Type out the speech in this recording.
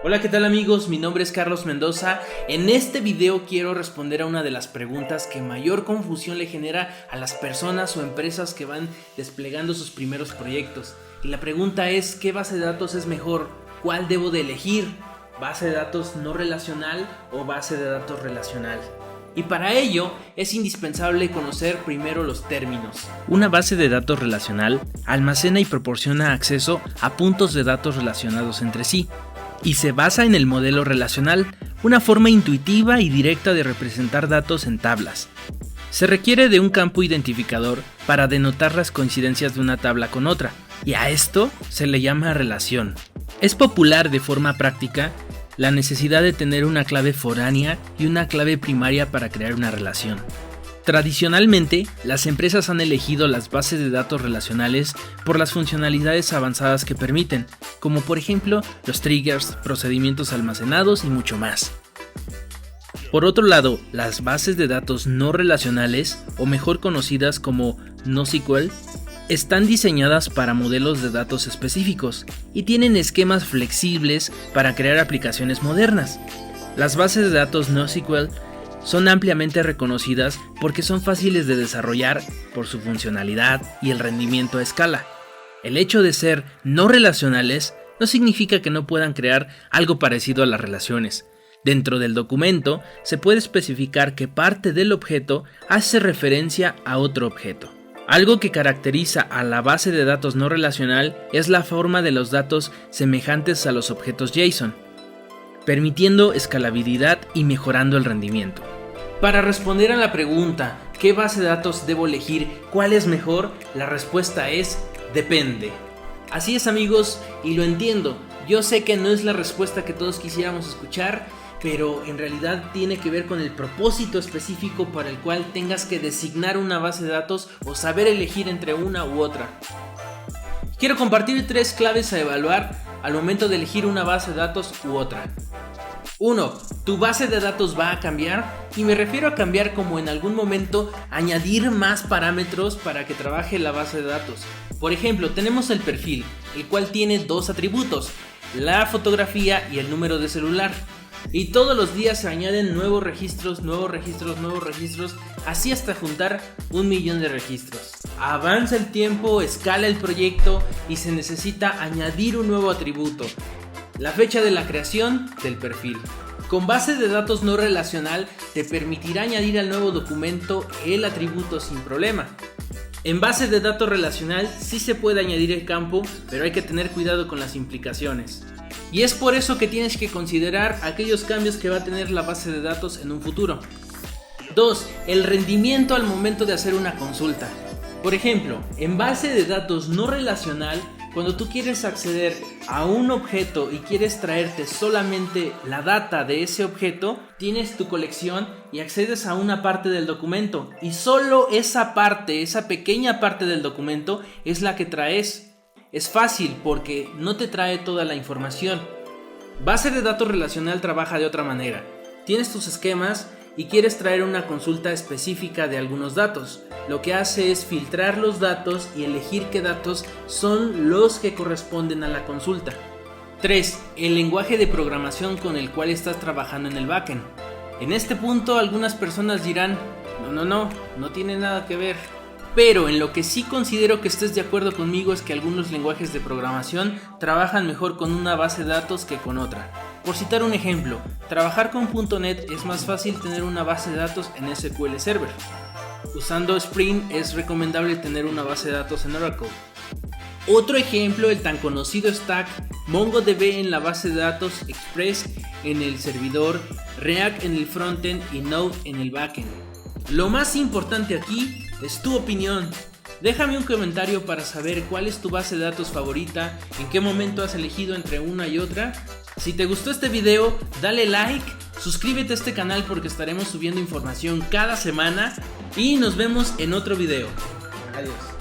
Hola, ¿qué tal amigos? Mi nombre es Carlos Mendoza. En este video quiero responder a una de las preguntas que mayor confusión le genera a las personas o empresas que van desplegando sus primeros proyectos. Y la pregunta es, ¿qué base de datos es mejor? ¿Cuál debo de elegir? ¿Base de datos no relacional o base de datos relacional? Y para ello es indispensable conocer primero los términos. Una base de datos relacional almacena y proporciona acceso a puntos de datos relacionados entre sí, y se basa en el modelo relacional, una forma intuitiva y directa de representar datos en tablas. Se requiere de un campo identificador para denotar las coincidencias de una tabla con otra, y a esto se le llama relación. Es popular de forma práctica la necesidad de tener una clave foránea y una clave primaria para crear una relación. Tradicionalmente, las empresas han elegido las bases de datos relacionales por las funcionalidades avanzadas que permiten, como por ejemplo los triggers, procedimientos almacenados y mucho más. Por otro lado, las bases de datos no relacionales, o mejor conocidas como NoSQL, están diseñadas para modelos de datos específicos y tienen esquemas flexibles para crear aplicaciones modernas. Las bases de datos NoSQL son ampliamente reconocidas porque son fáciles de desarrollar por su funcionalidad y el rendimiento a escala. El hecho de ser no relacionales no significa que no puedan crear algo parecido a las relaciones. Dentro del documento se puede especificar que parte del objeto hace referencia a otro objeto. Algo que caracteriza a la base de datos no relacional es la forma de los datos semejantes a los objetos JSON, permitiendo escalabilidad y mejorando el rendimiento. Para responder a la pregunta, ¿qué base de datos debo elegir? ¿Cuál es mejor? La respuesta es, depende. Así es amigos, y lo entiendo. Yo sé que no es la respuesta que todos quisiéramos escuchar, pero en realidad tiene que ver con el propósito específico para el cual tengas que designar una base de datos o saber elegir entre una u otra. Quiero compartir 3 claves a evaluar al momento de elegir una base de datos u otra. 1. ¿Tu base de datos va a cambiar? Y me refiero a cambiar como en algún momento añadir más parámetros para que trabaje la base de datos. Por ejemplo, tenemos el perfil, el cual tiene 2 atributos, la fotografía y el número de celular. Y todos los días se añaden nuevos registros, así hasta juntar 1.000.000 de registros. Avanza el tiempo, escala el proyecto y se necesita añadir un nuevo atributo, la fecha de la creación del perfil. Con base de datos no relacional te permitirá añadir al nuevo documento el atributo sin problema. En base de datos relacional sí se puede añadir el campo, pero hay que tener cuidado con las implicaciones. Y es por eso que tienes que considerar aquellos cambios que va a tener la base de datos en un futuro. 2. El rendimiento al momento de hacer una consulta. Por ejemplo, en base de datos no relacional, cuando tú quieres acceder a un objeto y quieres traerte solamente la data de ese objeto, tienes tu colección y accedes a una parte del documento. Y solo esa parte, esa pequeña parte del documento es la que traes. Es fácil porque no te trae toda la información. Base de datos relacional trabaja de otra manera. Tienes tus esquemas y quieres traer una consulta específica de algunos datos. Lo que hace es filtrar los datos y elegir qué datos son los que corresponden a la consulta. 3. El lenguaje de programación con el cual estás trabajando en el backend. En este punto algunas personas dirán, no tiene nada que ver. Pero en lo que sí considero que estés de acuerdo conmigo es que algunos lenguajes de programación trabajan mejor con una base de datos que con otra. Por citar un ejemplo, trabajar con .NET es más fácil tener una base de datos en SQL Server. Usando Spring es recomendable tener una base de datos en Oracle. Otro ejemplo, el tan conocido stack MongoDB en la base de datos, Express en el servidor, React en el frontend y Node en el backend. Lo más importante aquí es tu opinión. Déjame un comentario para saber cuál es tu base de datos favorita, en qué momento has elegido entre una y otra. Si te gustó este video, dale like, suscríbete a este canal porque estaremos subiendo información cada semana y nos vemos en otro video. Adiós.